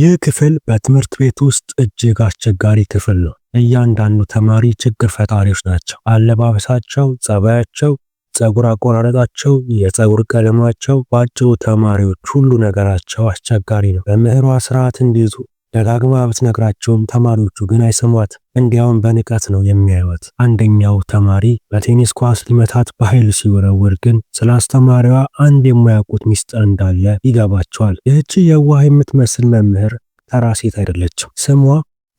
ይህ ክፍል በትምህርት ቤት ውስጥ እጅግ አስቸጋሪ ክፍል ነው። እያንዳንዱ ተማሪ ችግር ፈጣሪዎች ናቸው። አለባበሳቸው፣ ጸባያቸው፣ ጸጉር አቆራረጣቸው፣ የጸጉር ቀለማቸው፣ ባጭሩ ተማሪዎች ሁሉ ነገራቸው አስቸጋሪ ነው። መምህሯ ስርዓት እንዲይዙ ደጋግማ ብትነግራቸውም ተማሪዎቹ ግን አይሰሟት። እንዲያውም በንቀት ነው የሚያዩት። አንደኛው ተማሪ በቴኒስ ኳስ ሊመታት በኃይል ሲወረውር ግን ስለ አስተማሪዋ አንድ የማያውቁት ሚስጥር እንዳለ ይገባቸዋል። ይህች የዋህ የምትመስል መምህር ተራ ሴት አይደለችም። ስሟ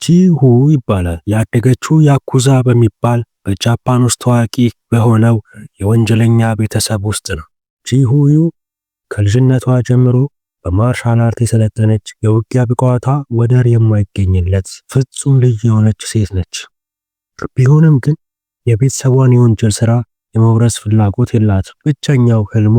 ጂሁ ይባላል። ያደገችው ያኩዛ በሚባል በጃፓን ውስጥ ታዋቂ በሆነው የወንጀለኛ ቤተሰብ ውስጥ ነው። ጂሁዩ ከልጅነቷ ጀምሮ በማርሻል አርት የሰለጠነች፣ የውጊያ ብቃቷ ወደር የማይገኝለት ፍጹም ልዩ የሆነች ሴት ነች። ቢሆንም ግን የቤተሰቧን የወንጀል ሥራ የመውረስ ፍላጎት የላትም። ብቸኛው ህልሟ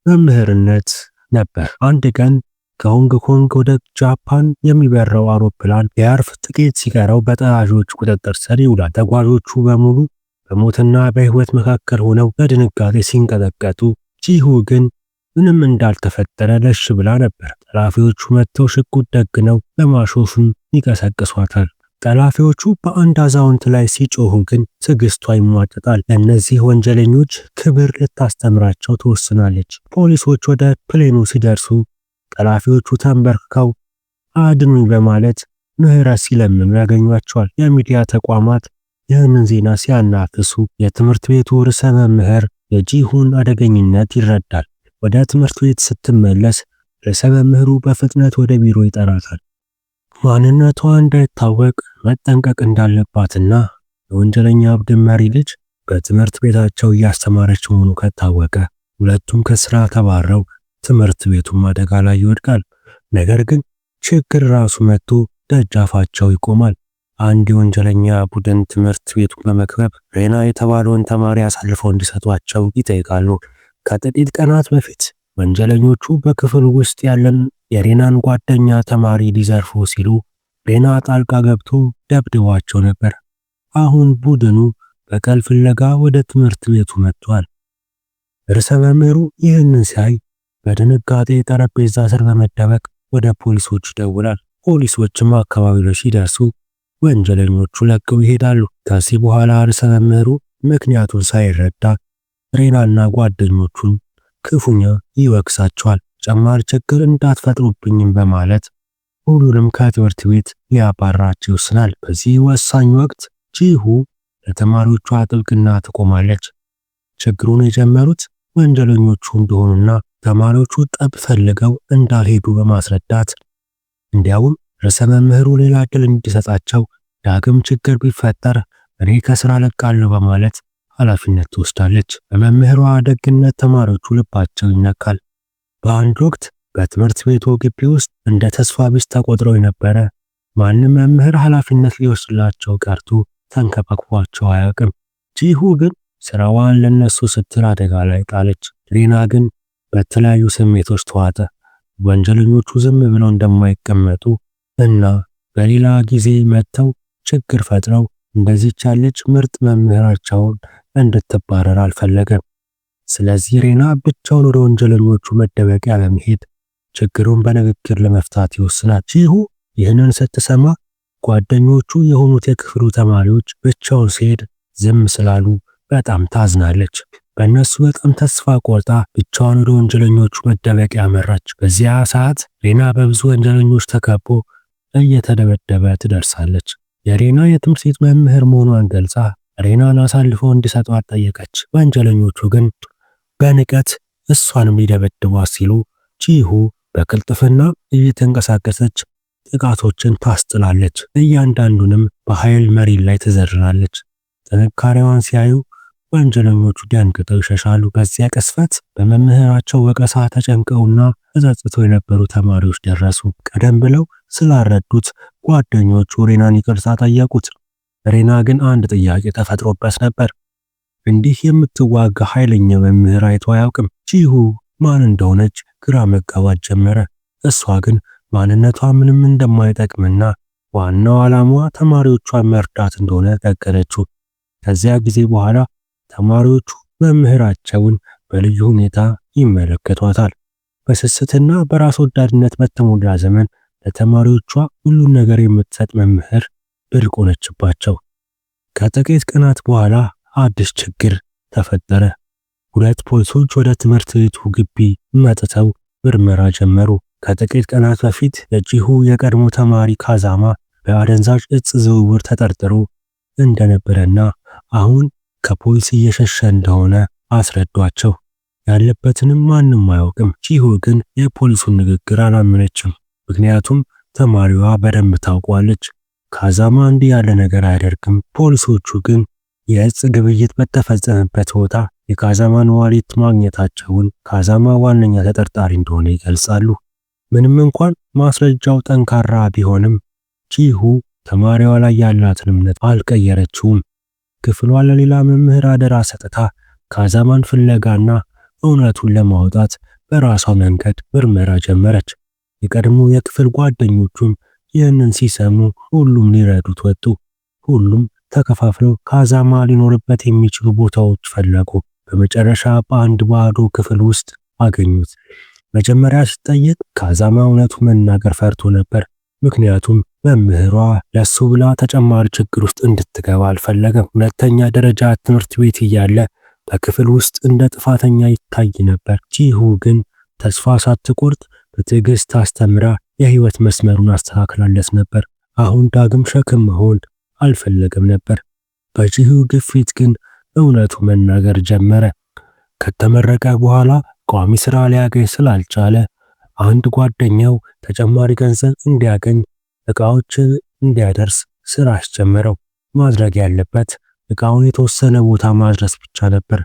መምህርነት ነበር። አንድ ቀን ከሆንግ ኮንግ ወደ ጃፓን የሚበረው አውሮፕላን ሊያርፍ ጥቂት ሲቀረው በጠላፊዎች ቁጥጥር ስር ይውላል። ተጓዦቹ በሙሉ በሞትና በሕይወት መካከል ሆነው በድንጋጤ ሲንቀጠቀጡ፣ ጂሁ ግን ምንም እንዳልተፈጠረ ለሽ ብላ ነበር። ጠላፊዎቹ መጥተው ሽጉጥ ደግነው በማሾፍም ይቀሰቅሷታል። ጠላፊዎቹ በአንድ አዛውንት ላይ ሲጮሁ ግን ትዕግስቷ ይሟጠጣል። ለእነዚህ ወንጀለኞች ክብር ልታስተምራቸው ትወስናለች። ፖሊሶች ወደ ፕሌኑ ሲደርሱ ጠላፊዎቹ ተንበርክከው አድኑኝ በማለት ምህረት ሲለምኑ ያገኟቸዋል። የሚዲያ ተቋማት ይህንን ዜና ሲያናፍሱ የትምህርት ቤቱ ርዕሰ መምህር የጂሁን አደገኝነት ይረዳል። ወደ ትምህርት ቤት ስትመለስ ርዕሰ መምህሩ በፍጥነት ወደ ቢሮ ይጠራታል። ማንነቷ እንዳይታወቅ መጠንቀቅ እንዳለባትና የወንጀለኛ ቡድን መሪ ልጅ በትምህርት ቤታቸው እያስተማረች መሆኑ ከታወቀ ሁለቱም ከስራ ተባረው ትምህርት ቤቱም አደጋ ላይ ይወድቃል። ነገር ግን ችግር ራሱ መጥቶ ደጃፋቸው ይቆማል። አንድ የወንጀለኛ ቡድን ትምህርት ቤቱን በመክበብ ሬና የተባለውን ተማሪ አሳልፈው እንዲሰጧቸው ይጠይቃሉ። ከጥቂት ቀናት በፊት ወንጀለኞቹ በክፍል ውስጥ ያለን የሬናን ጓደኛ ተማሪ ሊዘርፉ ሲሉ ሬና ጣልቃ ገብቶ ደብድቧቸው ነበር። አሁን ቡድኑ በቀል ፍለጋ ወደ ትምህርት ቤቱ መጥቷል። ርዕሰ መምህሩ ይህንን ሲያይ በድንጋጤ ጠረጴዛ ስር በመደበቅ ወደ ፖሊሶች ይደውላል። ፖሊሶችም አካባቢው ላይ ሲደርሱ ወንጀለኞቹ ለቀው ይሄዳሉ። ከዚህ በኋላ ርዕሰ መምህሩ ምክንያቱን ሳይረዳ ሬናና ጓደኞቹን ክፉኛ ይወቅሳቸዋል። ተጨማሪ ችግር እንዳትፈጥሩብኝም በማለት ሁሉንም ከትምህርት ቤት ሊያባራቸው ይወስናል። በዚህ ወሳኝ ወቅት ጂሁ ለተማሪዎቿ ጥብቅና ትቆማለች። ችግሩን የጀመሩት ወንጀለኞቹ እንደሆኑና ተማሪዎቹ ጠብ ፈልገው እንዳልሄዱ በማስረዳት እንዲያውም ርዕሰ መምህሩ ሌላ ዕድል እንዲሰጣቸው ዳግም ችግር ቢፈጠር እኔ ከስራ ለቃለሁ በማለት ኃላፊነት ትወስዳለች። በመምህሯ ደግነት ተማሪዎቹ ልባቸው ይነካል። በአንድ ወቅት በትምህርት ቤቱ ግቢ ውስጥ እንደ ተስፋ ቢስ ተቆጥረው የነበረ ማንም መምህር ኃላፊነት ሊወስድላቸው ቀርቶ ተንከባክቧቸው አያውቅም። ጂሁ ግን ስራዋን ለነሱ ስትል አደጋ ላይ ጣለች። ሬና ግን በተለያዩ ስሜቶች ተዋጠ። ወንጀለኞቹ ዝም ብለው እንደማይቀመጡ እና በሌላ ጊዜ መጥተው ችግር ፈጥረው እንደዚህች ያለች ምርጥ መምህራቸውን እንድትባረር አልፈለገም። ስለዚህ ሬና ብቻውን ወደ ወንጀለኞቹ መደበቂያ ለመሄድ ችግሩን በንግግር ለመፍታት ይወስናል። ጂሁ ይህንን ስትሰማ ጓደኞቹ የሆኑት የክፍሉ ተማሪዎች ብቻውን ሲሄድ ዝም ስላሉ በጣም ታዝናለች። በእነሱ በጣም ተስፋ ቆርጣ ብቻዋን ወደ ወንጀለኞቹ መደበቂያ አመራች። በዚያ ሰዓት ሬና በብዙ ወንጀለኞች ተከቦ እየተደበደበ ትደርሳለች። የሬና የትምህርት ቤት መምህር መሆኗን ገልጻ ሬናን አሳልፈው እንዲሰጧት ጠየቀች። ወንጀለኞቹ ግን በንቀት እሷንም ሊደበድቧት ሲሉ ጂሁ በቅልጥፍና እየተንቀሳቀሰች ጥቃቶችን ታስጥላለች። እያንዳንዱንም በኃይል መሬት ላይ ትዘርራለች። ጥንካሬዋን ሲያዩ ወንጀለኞቹ ደንግጠው ይሸሻሉ። በዚያ ቅስፈት በመምህራቸው ወቀሳ ተጨንቀውና ተጸጽተው የነበሩ ተማሪዎች ደረሱ። ቀደም ብለው ስላረዱት ጓደኞቹ ሬናን ይቅርታ ጠየቁት። ሬና ግን አንድ ጥያቄ ተፈጥሮበት ነበር። እንዲህ የምትዋጋ ኃይለኛ መምህር አይቶ አያውቅም። ጂሁ ማን እንደሆነች ግራ መጋባት ጀመረ። እሷ ግን ማንነቷ ምንም እንደማይጠቅምና ዋናው ዓላማዋ ተማሪዎቿን መርዳት እንደሆነ ነገረችው። ከዚያ ጊዜ በኋላ ተማሪዎቹ መምህራቸውን በልዩ ሁኔታ ይመለከቷታል። በስስትና በራስ ወዳድነት በተሞላ ዘመን ለተማሪዎቿ ሁሉን ነገር የምትሰጥ መምህር ብርቅ ሆነችባቸው። ከጥቂት ቀናት በኋላ አዲስ ችግር ተፈጠረ። ሁለት ፖሊሶች ወደ ትምህርት ቤቱ ግቢ መጥተው ምርመራ ጀመሩ። ከጥቂት ቀናት በፊት የጂሁ የቀድሞ ተማሪ ካዛማ በአደንዛዥ እጽ ዝውውር ተጠርጥሮ እንደነበረና አሁን ከፖሊስ እየሸሸ እንደሆነ አስረዷቸው። ያለበትንም ማንም አያውቅም። ጂሁ ግን የፖሊሱን ንግግር አላመነችም። ምክንያቱም ተማሪዋ በደንብ ታውቋለች። ካዛማ እንዲህ ያለ ነገር አያደርግም። ፖሊሶቹ ግን የእጽ ግብይት በተፈጸመበት ቦታ የካዛማን ዋሌት ማግኘታቸውን ካዛማ ዋነኛ ተጠርጣሪ እንደሆነ ይገልጻሉ። ምንም እንኳን ማስረጃው ጠንካራ ቢሆንም ጂሁ ተማሪዋ ላይ ያላትን እምነት አልቀየረችውም። ክፍሏ ለሌላ መምህር አደራ ሰጥታ ካዛማን ፍለጋና እውነቱን ለማውጣት በራሷ መንገድ ምርመራ ጀመረች። የቀድሞ የክፍል ጓደኞቹም ይህንን ሲሰሙ ሁሉም ሊረዱት ወጡ። ሁሉም ተከፋፍለው ካዛማ ሊኖርበት የሚችሉ ቦታዎች ፈለጉ። በመጨረሻ በአንድ ባዶ ክፍል ውስጥ አገኙት። መጀመሪያ ሲጠየቅ ካዛማ እውነቱ መናገር ፈርቶ ነበር። ምክንያቱም መምህሯ ለሱ ብላ ተጨማሪ ችግር ውስጥ እንድትገባ አልፈለገም። ሁለተኛ ደረጃ ትምህርት ቤት እያለ በክፍል ውስጥ እንደ ጥፋተኛ ይታይ ነበር። ጂሁ ግን ተስፋ ሳትቆርጥ በትዕግስት አስተምራ የህይወት መስመሩን አስተካክላለት ነበር። አሁን ዳግም ሸክም መሆን አልፈለገም ነበር። በጂሁ ግፊት ግን እውነቱ መናገር ጀመረ። ከተመረቀ በኋላ ቋሚ ስራ ሊያገኝ ስላልቻለ አንድ ጓደኛው ተጨማሪ ገንዘብ እንዲያገኝ ዕቃዎችን እንዲያደርስ ስራ አስጀመረው። ማድረግ ያለበት ዕቃውን የተወሰነ ቦታ ማድረስ ብቻ ነበር።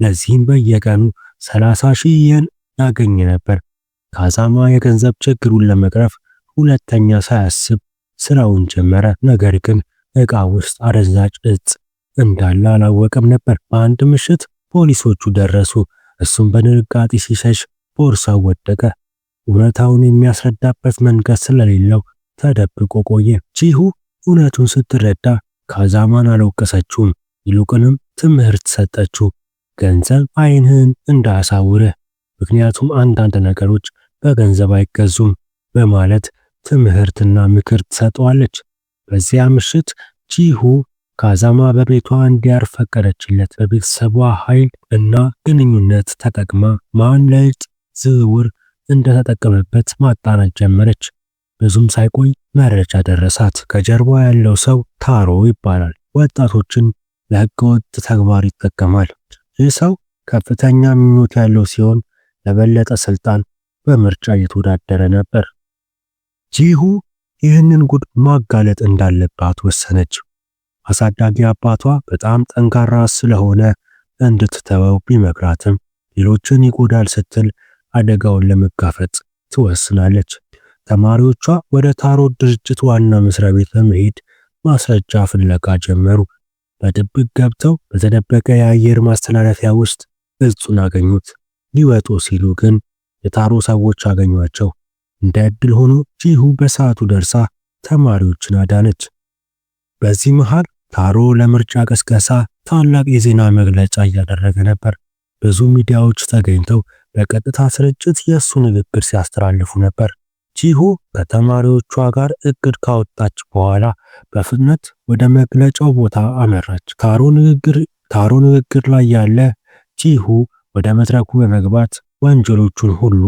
ለዚህም በየቀኑ 30,000 የን ያገኝ ነበር። ካዛማ የገንዘብ ችግሩን ለመቅረፍ ሁለተኛ ሳያስብ ስራውን ጀመረ። ነገር ግን ዕቃ ውስጥ አደንዛዥ እጽ እንዳለ አላወቀም ነበር። በአንድ ምሽት ፖሊሶቹ ደረሱ። እሱም በድንጋጤ ሲሸሽ ቦርሳው ወደቀ። እውነታውን የሚያስረዳበት መንገድ ስለሌለው ተደብቆ ቆየ። ጂሁ እውነቱን ስትረዳ ካዛማን አልወቀሰችውም፣ ይልቁንም ትምህርት ሰጠችው። ገንዘብ ዓይንህን እንዳያሳውርህ፣ ምክንያቱም አንዳንድ ነገሮች በገንዘብ አይገዙም በማለት ትምህርትና ምክር ትሰጠዋለች። በዚያ ምሽት ጂሁ ካዛማ በቤቷ እንዲያርፍ ፈቀደችለት። በቤተሰቧ ኃይል እና ግንኙነት ተጠቅማ ማን ለእጽ ዝውውር እንደተጠቀመበት ማጣራት ጀመረች። ብዙም ሳይቆይ መረጃ ደረሳት። ከጀርባ ያለው ሰው ታሮ ይባላል። ወጣቶችን ለህገወጥ ተግባር ይጠቀማል። ይህ ሰው ከፍተኛ ምኞት ያለው ሲሆን ለበለጠ ስልጣን በምርጫ እየተወዳደረ ነበር። ጂሁ ይህንን ጉድ ማጋለጥ እንዳለባት ወሰነች። አሳዳጊ አባቷ በጣም ጠንካራ ስለሆነ እንድትተወው ቢመክራትም ሌሎችን ይጎዳል ስትል አደጋውን ለመጋፈጥ ትወስናለች። ተማሪዎቿ ወደ ታሮ ድርጅት ዋና መስሪያ ቤት በመሄድ ማስረጃ ፍለጋ ጀመሩ። በድብቅ ገብተው በተደበቀ የአየር ማስተላለፊያ ውስጥ እጹን አገኙት። ሊወጡ ሲሉ ግን የታሮ ሰዎች አገኟቸው። እንደ ዕድል ሆኖ ጂሁ በሰዓቱ ደርሳ ተማሪዎችን አዳነች። በዚህ መሃል ታሮ ለምርጫ ቀስቀሳ ታላቅ የዜና መግለጫ እያደረገ ነበር። ብዙ ሚዲያዎች ተገኝተው በቀጥታ ስርጭት የእሱ ንግግር ሲያስተላልፉ ነበር። ጂሁ ከተማሪዎቿ ጋር እቅድ ካወጣች በኋላ በፍጥነት ወደ መግለጫው ቦታ አመራች። ታሮ ንግግር ላይ ያለ ጂሁ ወደ መድረኩ በመግባት ወንጀሎቹን ሁሉ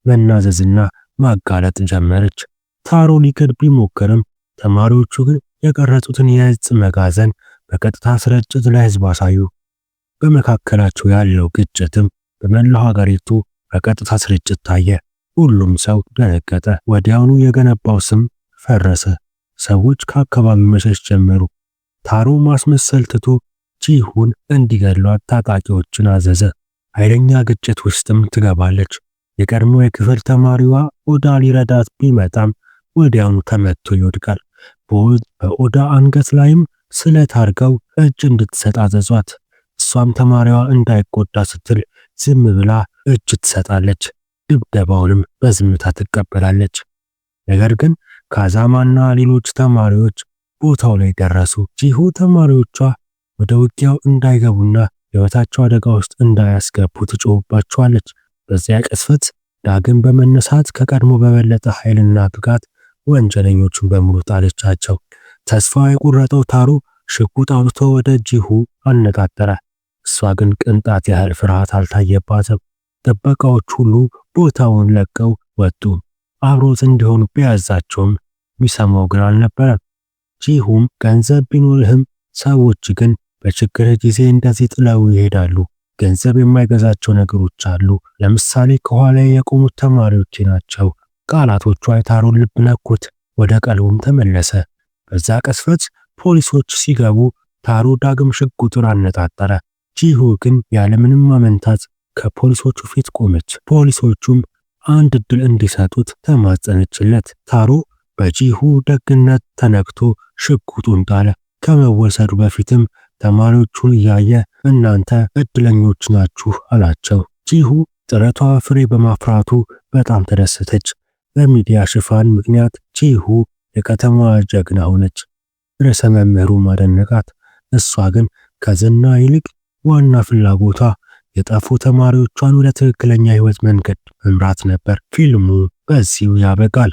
መናዘዝና ማጋለጥ ጀመረች። ታሮ ሊክድ ቢሞክርም ተማሪዎቹ ግን የቀረጹትን የእጽ መጋዘን በቀጥታ ስርጭት ለህዝብ አሳዩ። በመካከላቸው ያለው ግጭትም በመላው ሀገሪቱ በቀጥታ ስርጭት ታየ። ሁሉም ሰው ደነገጠ። ወዲያውኑ የገነባው ስም ፈረሰ። ሰዎች ከአካባቢው መሸሽ ጀመሩ። ታሮ ማስመሰል ትቶ ጂሁን እንዲገድሏት ታጣቂዎችን አዘዘ። ኃይለኛ ግጭት ውስጥም ትገባለች። የቀድሞ የክፍል ተማሪዋ ኦዳ ሊረዳት ቢመጣም ወዲያውኑ ተመቶ ይወድቃል። በኦዳ አንገት ላይም ስለት አድርገው እጅ እንድትሰጥ አዘዟት። እሷም ተማሪዋ እንዳይጎዳ ስትል ዝም ብላ እጅ ትሰጣለች። ድብደባውንም በዝምታ ትቀበላለች። ነገር ግን ካዛማና ሌሎች ተማሪዎች ቦታው ላይ ደረሱ። ጂሁ ተማሪዎቿ ወደ ውጊያው እንዳይገቡና ሕይወታቸው አደጋ ውስጥ እንዳያስገቡ ትጮህባቸዋለች። በዚያ ቅጽበት ዳግም በመነሳት ከቀድሞ በበለጠ ኃይልና ብቃት ወንጀለኞቹን በሙሉ ጣለቻቸው። ተስፋ የቆረጠው ታሩ ሽጉጥ አውጥቶ ወደ ጂሁ አነጣጠረ። እሷ ግን ቅንጣት ያህል ፍርሃት አልታየባትም። ጥበቃዎች ሁሉ ቦታውን ለቀው ወጡ። አብሮት እንዲሆኑ ቢያዛቸውም የሚሰማው ግን አልነበረም። ጂሁም ገንዘብ ቢኖርህም ሰዎች ግን በችግር ጊዜ እንደዚህ ጥለው ይሄዳሉ። ገንዘብ የማይገዛቸው ነገሮች አሉ። ለምሳሌ ከኋላ የቆሙት ተማሪዎቼ ናቸው። ቃላቶቿ የታሩን ልብ ነኩት። ወደ ቀልቡም ተመለሰ። በዛ ቅጽበት ፖሊሶች ሲገቡ ታሩ ዳግም ሽጉጡን አነጣጠረ። ጂሁ ግን ያለምንም ማመንታት ከፖሊሶቹ ፊት ቆመች። ፖሊሶቹም አንድ እድል እንዲሰጡት ተማጸነችለት። ታሩ በጂሁ ደግነት ተነክቶ ሽጉጡን ጣለ። ከመወሰዱ በፊትም ተማሪዎቹን እያየ እናንተ እድለኞች ናችሁ አላቸው። ጂሁ ጥረቷ ፍሬ በማፍራቱ በጣም ተደሰተች። በሚዲያ ሽፋን ምክንያት ጂሁ የከተማዋ ጀግና ሆነች። ርዕሰ መምህሩ ማደነቃት። እሷ ግን ከዝና ይልቅ ዋና ፍላጎቷ የጠፉ ተማሪዎቿን ወደ ትክክለኛ ሕይወት መንገድ መምራት ነበር። ፊልሙ በዚሁ ያበቃል።